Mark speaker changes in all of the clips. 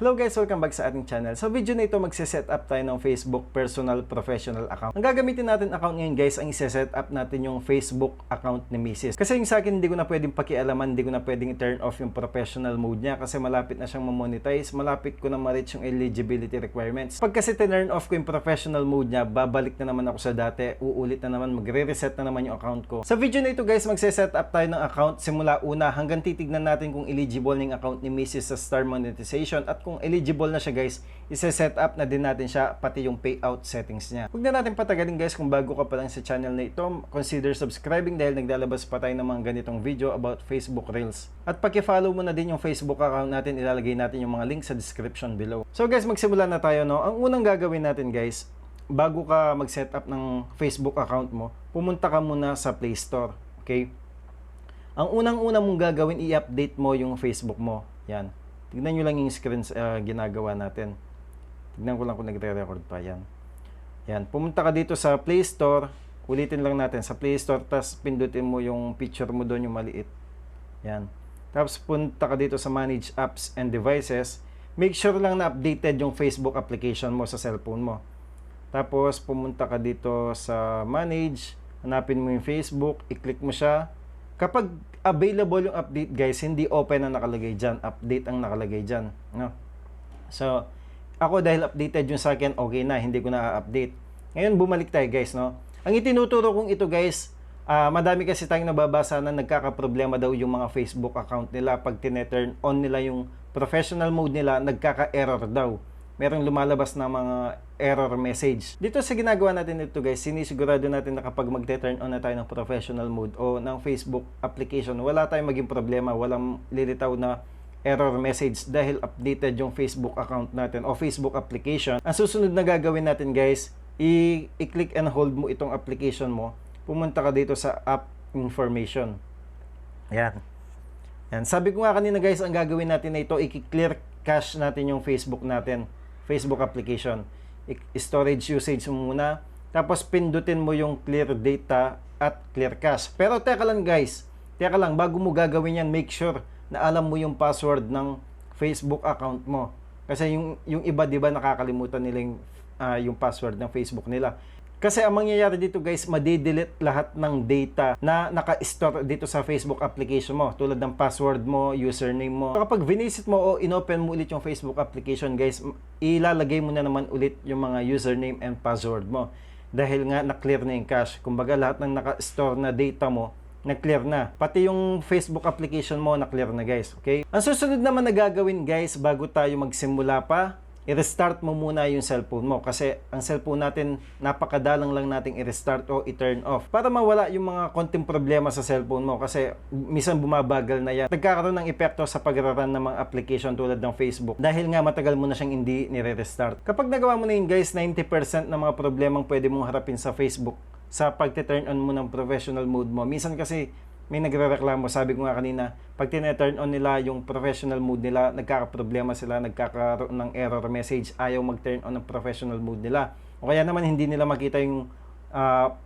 Speaker 1: Hello guys! Welcome back sa ating channel. Sa video na ito, magse-set up tayo ng Facebook personal professional account. Ang gagamitin natin account ngayon guys, ang i-set up natin yung Facebook account ni Mrs. Kasi yung sa akin, hindi ko na pwedeng pakialaman, hindi ko na pwedeng i-turn off yung professional mode niya kasi malapit na siyang ma-monetize, malapit ko na ma-reach yung eligibility requirements. Pag kasi turn off ko yung professional mode niya, babalik na naman ako sa dati, uulit na naman, magre-reset na naman yung account ko. Sa video na ito guys, magse-set up tayo ng account simula una hanggang titignan natin kung eligible ng account ni Mrs. sa Star Monetization at kung eligible na siya guys, isa-set up na din natin siya pati yung payout settings niya. Huwag na natin patagalin guys, kung bago ka pa lang sa channel na ito, consider subscribing dahil naglalabas pa tayo ng mga ganitong video about Facebook Reels. At paki-follow mo na din yung Facebook account natin, ilalagay natin yung mga link sa description below. So guys, magsimula na tayo no. Ang unang gagawin natin guys, bago ka mag-set up ng Facebook account mo, pumunta ka muna sa Play Store, okay? Ang unang-una mong gagawin, i-update mo yung Facebook mo. Yan. Tignan nyo lang yung screen ginagawa natin. Tignan ko lang kung nagre-record pa. Yan. Yan. Pumunta ka dito sa Play Store. Ulitin lang natin sa Play Store. Tapos pindutin mo yung picture mo doon, yung maliit. Yan. Tapos punta ka dito sa Manage Apps and Devices. Make sure lang na updated yung Facebook application mo sa cellphone mo. Tapos pumunta ka dito sa Manage. Hanapin mo yung Facebook. I-click mo siya. Kapag available yung update guys, hindi open ang nakalagay dyan, update ang nakalagay dyan, no? So ako dahil updated yung sa akin, okay na, hindi ko na update. Ngayon bumalik tayo guys, no? Ang itinuturo kong ito guys, madami kasi tayong nababasa na nagkakaproblema daw yung mga Facebook account nila pag tineturn on nila yung professional mode nila, nagkaka-error daw. Merong lumalabas na mga error message. Dito sa ginagawa natin ito guys, sinisigurado natin na kapag mag-turn on na tayo ng professional mode o ng Facebook application, wala tayong maging problema, walang lilitaw na error message dahil updated yung Facebook account natin o Facebook application. Ang susunod na gagawin natin guys, i-click and hold mo itong application mo, pumunta ka dito sa app information. Yan. Yan. Sabi ko nga kanina guys, ang gagawin natin na ito, i-clear cache natin yung Facebook natin. Facebook application. Storage usage mo muna. Tapos pindutin mo yung clear data at clear cache. Pero teka lang guys. Teka lang, bago mo gagawin yan, make sure na alam mo yung password ng Facebook account mo. Kasi yung iba, di ba, nakakalimutan nila yung password ng Facebook nila. Kasi ang mangyayari dito guys, madi-delete lahat ng data na naka-store dito sa Facebook application mo. Tulad ng password mo, username mo. So, kapag visit mo o inopen mo ulit yung Facebook application guys, ilalagay mo na naman ulit yung mga username and password mo. Dahil nga na-clear na yung cache. Kumbaga lahat ng naka-store na data mo, na-clear na. Pati yung Facebook application mo, na-clear na guys. Okay? Ang susunod naman na gagawin guys, bago tayo magsimula pa, i-restart mo muna yung cellphone mo kasi ang cellphone natin napakadalang lang nating i-restart o i-turn off para mawala yung mga konting problema sa cellphone mo kasi minsan bumabagal na yan. Nagkakaroon ng epekto sa pag-run ng mga application tulad ng Facebook dahil nga matagal mo na siyang hindi nire-restart. Kapag nagawa mo na yun guys, 90% ng mga problemang pwede mong harapin sa Facebook sa pag-turn on mo ng professional mode mo. Minsan kasi may nagrereklamo, sabi ko nga kanina, pag tina-turn on nila yung professional mode nila, nagkakaproblema sila, nagkakaroon ng error message, ayaw mag-turn on ng professional mode nila. O kaya naman hindi nila makita yung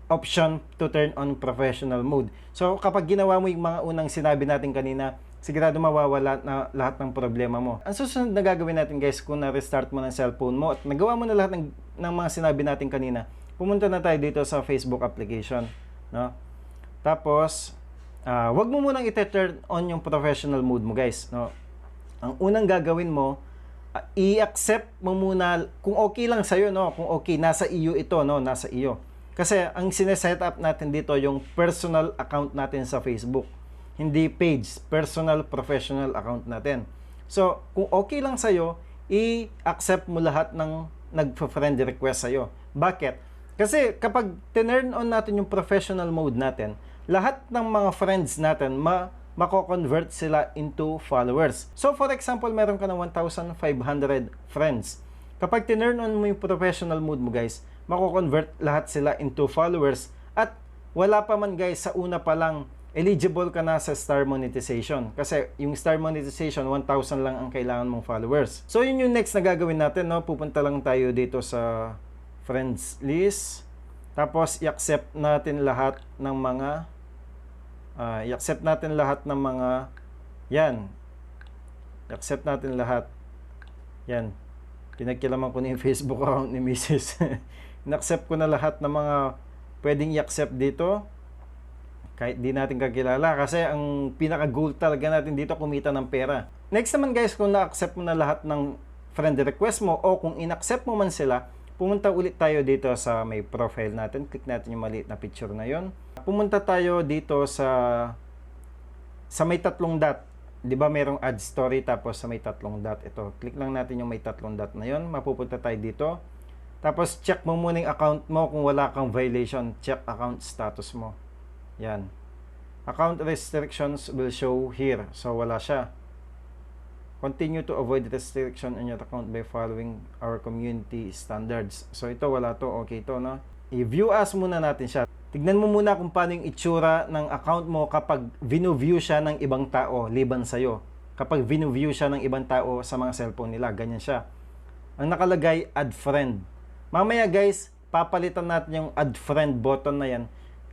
Speaker 1: option to turn on professional mode. So kapag ginawa mo yung mga unang sinabi natin kanina, sigurado mawawala na lahat ng problema mo. Ang susunod na gagawin natin guys, kung na-restart mo ng cellphone mo at nagawa mo na lahat ng mga sinabi natin kanina, pumunta na tayo dito sa Facebook application, no? Tapos wag mo munang i-turn on yung professional mode mo guys, no? Ang unang gagawin mo, i-accept mo muna kung okay lang sa'yo, no? Kung okay, nasa iyo ito, no? Nasa iyo. Kasi ang sineset up natin dito yung personal account natin sa Facebook. Hindi page, personal professional account natin. So, kung okay lang sa'yo, i-accept mo lahat ng nagpa-friend request sa'yo. Bakit? Kasi kapag turn on natin yung professional mode natin, lahat ng mga friends natin mako-convert sila into followers. So for example, meron ka ng 1,500 friends. Kapag tinurn on mo yung professional mode mo guys, mako-convert lahat sila into followers at wala pa man guys sa una pa lang eligible ka na sa Star Monetization. Kasi yung Star Monetization, 1,000 lang ang kailangan mong followers. So yun yung next na gagawin natin, no? Pupunta lang tayo dito sa friends list. Tapos i-accept natin lahat ng mga i-accept natin lahat ng mga yan. I-accept natin lahat. Yan. Pinagkilaman ko na yung Facebook account ni Mrs. In-accept ko na lahat ng mga pwedeng i-accept dito. Kahit di natin kakilala. Kasi ang pinaka-goal talaga natin dito, kumita ng pera. Next naman guys, kung na-accept mo na lahat ng friend request mo o kung in-accept mo man sila, pumunta ulit tayo dito sa may profile natin. Click natin yung maliit na picture na yon. Pumunta tayo dito sa may tatlong dot. 'Di ba merong add story tapos sa may tatlong dot. Ito, click lang natin yung may tatlong dot na yon. Mapupunta tayo dito. Tapos check mo muna yung account mo kung wala kang violation. Check account status mo. Yan. Account restrictions will show here. So wala siya. Continue to avoid restriction on your account by following our community standards. So ito wala to. Okay to, no? I-view as muna natin siya. Tignan mo muna kung paano yung itsura ng account mo kapag view siya ng ibang tao liban sa'yo. Kapag view siya ng ibang tao sa mga cellphone nila, ganyan siya. Ang nakalagay, add friend. Mamaya guys, papalitan natin yung add friend button na yan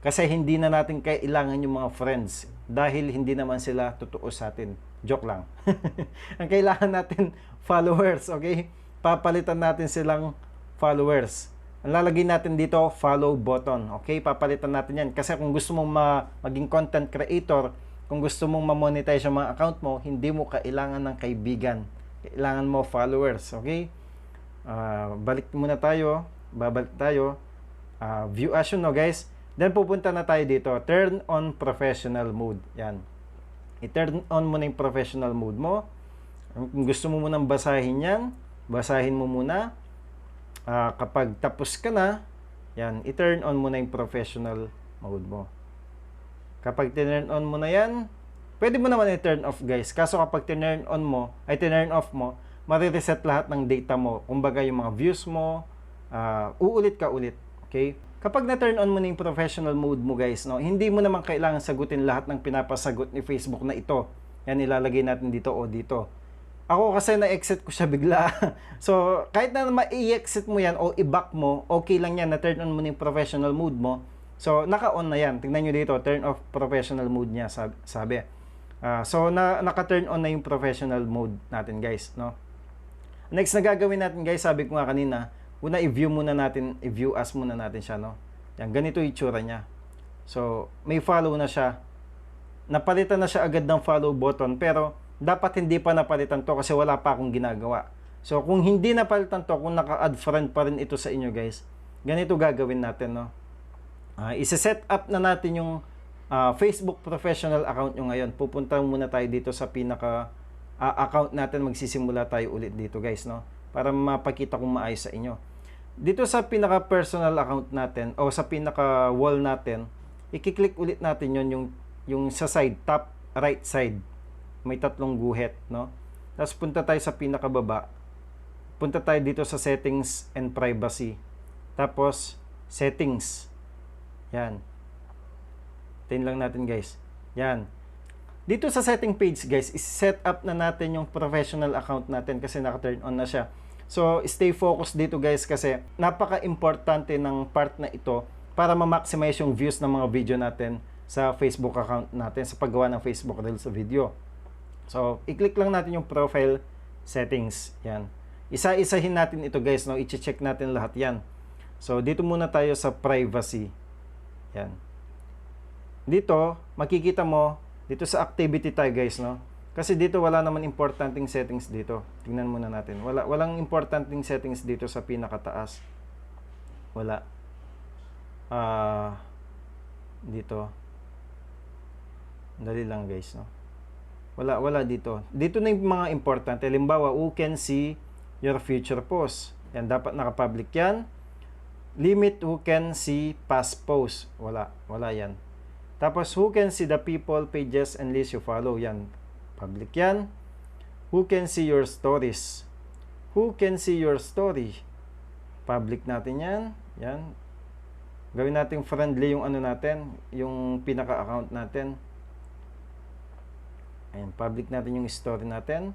Speaker 1: kasi hindi na natin kailangan yung mga friends dahil hindi naman sila totoo sa atin. Joke lang. Ang kailangan natin, followers, okay? Papalitan natin silang followers. Ang lalagay natin dito, follow button. Okay, papalitan natin yan. Kasi kung gusto mong maging content creator, kung gusto mong ma-monetize yung mga account mo, hindi mo kailangan ng kaibigan. Kailangan mo followers. Okay? Balik muna tayo. Babalik tayo. View as yun, no, guys. Then, pupunta na tayo dito. Turn on professional mode. Yan. I-turn on mo na yung professional mode mo. Kung gusto mo munang basahin yan, basahin mo muna. Kapag tapos ka na, yan, i-turn on mo na yung professional mode mo. Kapag turn on mo na yan, pwede mo naman i-turn off guys. Kaso kapag turn off mo, marireset lahat ng data mo. Kumbaga yung mga views mo, uulit ka ulit. Okay? Kapag na-turn on mo na yung professional mode mo guys, no, hindi mo naman kailangan sagutin lahat ng pinapasagot ni Facebook na ito. Yan, ilalagay natin dito o dito. Ako kasi na-exit ko siya bigla. So, kahit na ma-exit mo yan o i-back mo, okay lang yan, na-turn on mo na yung professional mode mo. So, naka-on na yan. Tingnan nyo dito, turn off professional mode niya, sabi. So, naka-turn on na yung professional mode natin guys, no? Next na gagawin natin guys, sabi ko nga kanina, una i-view as muna natin siya, no? Yan, ganito yung itsura niya. So, may follow na siya. Napalitan na siya agad ng follow button, pero dapat hindi pa napalitan to kasi wala pa akong ginagawa. So, kung hindi napalitan to, kung naka-add friend pa rin ito sa inyo guys, ganito gagawin natin, no? Isa-set up na natin yung Facebook professional account nyo ngayon. Pupunta muna tayo dito sa pinaka account natin. Magsisimula tayo ulit dito guys, no? Para mapakita kung maayos sa inyo. Dito sa pinaka personal account natin o sa pinaka wall natin, i-click ulit natin yung sa side, top right side. May tatlong guhit, no? Tapos punta tayo sa pinakababa. Punta tayo dito sa settings and privacy. Tapos settings. Yan. Tingnan lang natin guys. Yan. Dito sa setting page guys, is-set up na natin yung professional account natin kasi naka-turn on na siya. So, stay focused dito guys kasi napaka-importante ng part na ito para ma-maximize yung views ng mga video natin sa Facebook account natin sa paggawa ng Facebook Reels video. So, i-click lang natin yung profile settings. Yan. Isa-isahin natin ito guys, no? I-check natin lahat yan. So, dito muna tayo sa privacy. Yan. Dito, makikita mo, dito sa activity tayo guys, no? Kasi dito wala naman importanteng settings dito. Tingnan muna natin. Walang importanteng settings dito sa pinakataas. Wala. Dito. Dali lang guys, no? Wala dito. Dito na yung mga importante. Halimbawa, who can see your future posts. Yan, dapat naka-public yan. Limit who can see past posts. Wala yan. Tapos, who can see the people, pages, and lists you follow. Yan. Public yan. Who can see your stories? Who can see your story? Public natin yan. Yan. Gawin natin friendly yung ano natin, yung pinaka-account natin. Ayan, public natin yung story natin.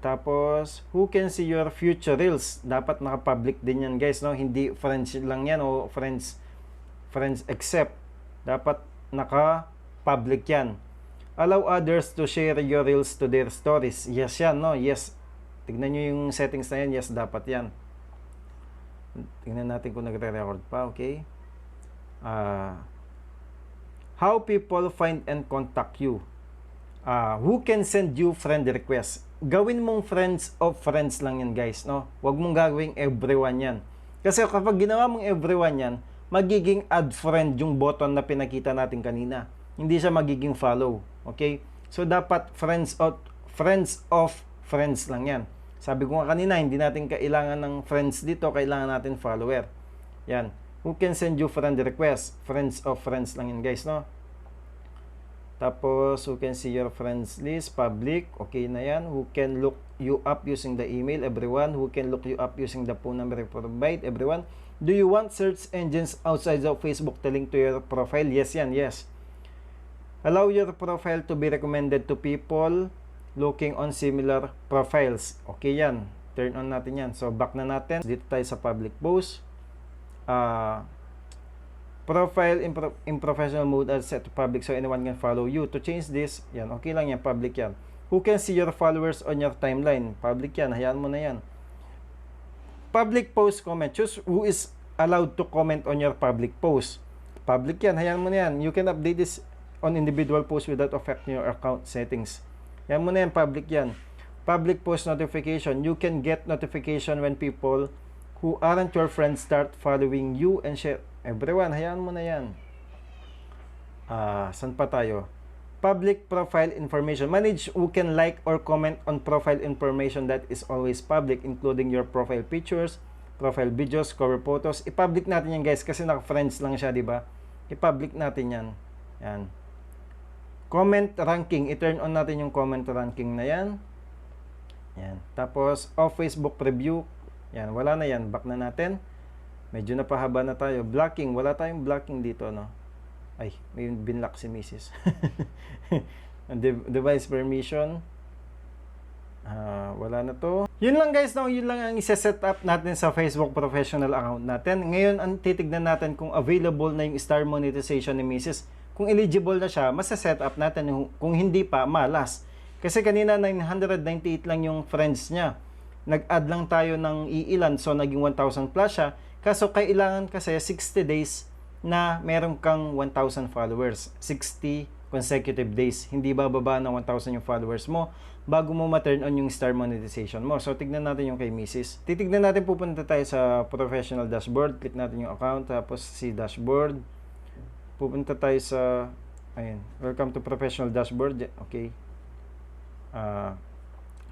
Speaker 1: Tapos, who can see your future reels? Dapat naka-public din yan guys, no? Hindi friends lang yan o friends except. Dapat naka-public yan. Allow others to share your reels to their stories. Yes yan, no? Yes. Tignan nyo yung settings na yan. Yes, dapat yan. Tingnan natin kung nagre-record pa. Okay. How people find and contact you. Who can send you friend request. Gawin mong friends of friends lang yan, guys, no? Huwag mong gagawing everyone yan. Kasi kapag ginawa mong everyone yan, magiging add friend yung button na pinakita natin kanina. Hindi siya magiging follow. Okay? So, dapat friends of friends lang yan. Sabi ko nga kanina, hindi natin kailangan ng friends dito, kailangan natin follower. Yan. Who can send you friend request? Friends of friends lang yan, guys, no? Tapos, who can see your friends list? Public. Okay na yan. Who can look you up using the email? Everyone. Who can look you up using the phone number provide? Everyone. Do you want search engines outside of Facebook to link to your profile? Yes yan. Yes. Allow your profile to be recommended to people looking on similar profiles. Okay yan. Turn on natin yan. So, back na natin. Dito tayo sa public post. Profile in professional mode are set to public so anyone can follow you. To change this, yan, okay lang yan, public yan. Who can see your followers on your timeline? Public yan, hayaan mo na yan. Public post comment. Choose who is allowed to comment on your public post. Public yan, hayaan mo na yan. You can update this on individual posts without affecting your account settings. Hayaan mo na yan, public yan. Public post notification. You can get notification when people who aren't your friends start following you and share. Everyone, hayaan mo na yan. Saan pa tayo? Public profile information. Manage who can like or comment on profile information that is always public, including your profile pictures, profile videos, cover photos. I-public natin yan, guys, kasi naka-friends lang siya, di ba? I-public natin yan. Yan. Comment ranking. I-turn on natin yung comment ranking na yan. Yan. Tapos, off Facebook preview. Yan, wala na yan. Back na natin. Medyo napahaba na tayo. Blocking. Wala tayong blocking dito, no? Ay, may binlock si Mrs. Device permission. Wala na to. Yun lang, guys, no? Yun lang ang isa-set up natin sa Facebook professional account natin. Ngayon, ang titignan natin kung available na yung star monetization ni Mrs. Kung eligible na siya, masa-set up natin. Kung hindi pa, malas. Kasi kanina 998 lang yung friends niya. Nag-add lang tayo ng iilan, so naging 1,000 plus siya. Kaso kailangan kasi 60 days na meron kang 1,000 followers. 60 consecutive days. Hindi bababa ng 1,000 yung followers mo bago mo ma-turn on yung star monetization mo. So, tignan natin yung kay Mrs. Titignan natin, pupunta tayo sa professional dashboard. Click natin yung account, tapos si dashboard. Pupunta tayo sa, ayun, welcome to professional dashboard. Okay.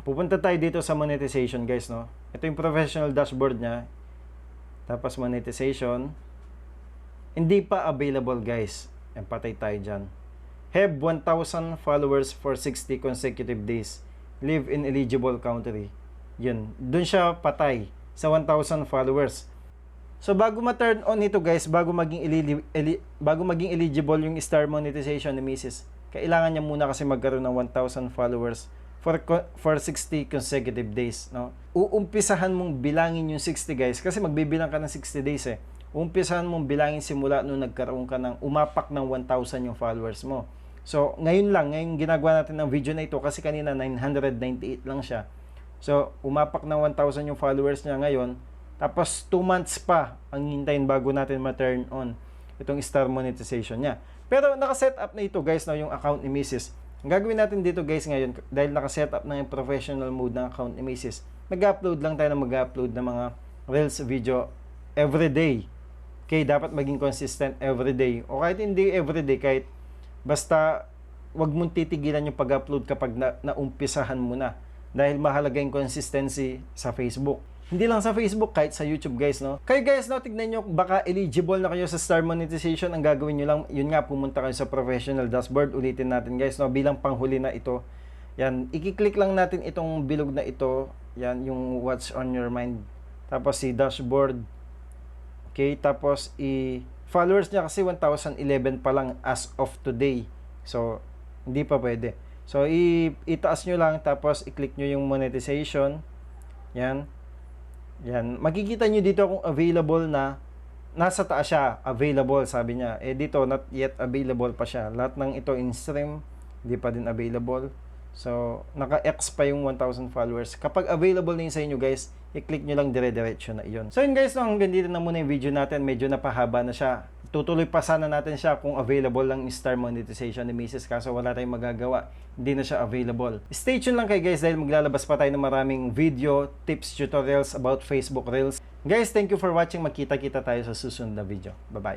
Speaker 1: Pupunta tayo dito sa monetization, guys, no? Ito yung professional dashboard niya. Tapos monetization. Hindi pa available, guys. Patay tayo dyan. Have 1,000 followers for 60 consecutive days. Live in eligible country. Yun. Doon siya patay sa 1,000 followers. So, bago ma-turn on ito, guys, bago maging eligible yung star monetization ni Mrs., kailangan niya muna kasi magkaroon ng 1,000 followers for 60 consecutive days, no? Uumpisahan mong bilangin yung 60, guys, kasi magbibilang ka ng 60 days eh. Uumpisahan mong bilangin simula nung nagkaroon ka ng umapak ng 1,000 yung followers mo. So, ngayon ginagawa natin ng video na ito kasi kanina 998 lang siya. So, umapak ng 1,000 yung followers niya ngayon. Tapos, 2 months pa ang hintayin bago natin ma-turn on itong star monetization niya. Pero, nakaset up na ito, guys, na yung account ni Mrs. Ang gagawin natin dito, guys, ngayon, dahil nakaset up na yung professional mode ng account ni Mrs., mag-upload lang tayo ng mag-upload ng mga Reels video everyday. Okay, dapat maging consistent everyday. O kahit hindi everyday, kahit basta wag mong titigilan yung pag-upload kapag naumpisahan mo na. Dahil mahalaga yung consistency sa Facebook. Hindi lang sa Facebook, kahit sa YouTube, guys, no? Kayo, guys, no, tignan nyo, baka eligible na kayo sa star monetization. Ang gagawin nyo lang, yun nga, pumunta kayo sa professional dashboard. Ulitin natin, guys, no, bilang panghuli na ito. Yan, i-click lang natin itong bilog na ito. Yan, yung what's on your mind. Tapos si dashboard. Okay, tapos followers niya kasi 1,011 pa lang as of today. So, hindi pa pwede. So, itaas nyo lang, tapos i-click nyo yung monetization. Yan. Yan. Makikita nyo dito kung available na. Nasa taas siya, available, sabi niya. Eh, dito, not yet available pa siya. Lahat ng ito, in stream, hindi pa din available. So, naka-X pa yung 1,000 followers. Kapag available na yun sa inyo guys, i-click nyo lang dire-diretso na iyon. So yun guys, no, hanggang dito na muna yung video natin. Medyo napahaba na siya. Tutuloy pa sana natin siya kung available lang yung star monetization ni Mrs. Kaso wala tayong magagawa. Hindi na siya available. Stay tuned lang kayo guys dahil maglalabas pa tayo ng maraming video, tips, tutorials about Facebook Reels. Guys, thank you for watching. Magkita-kita tayo sa susunod na video. Bye-bye.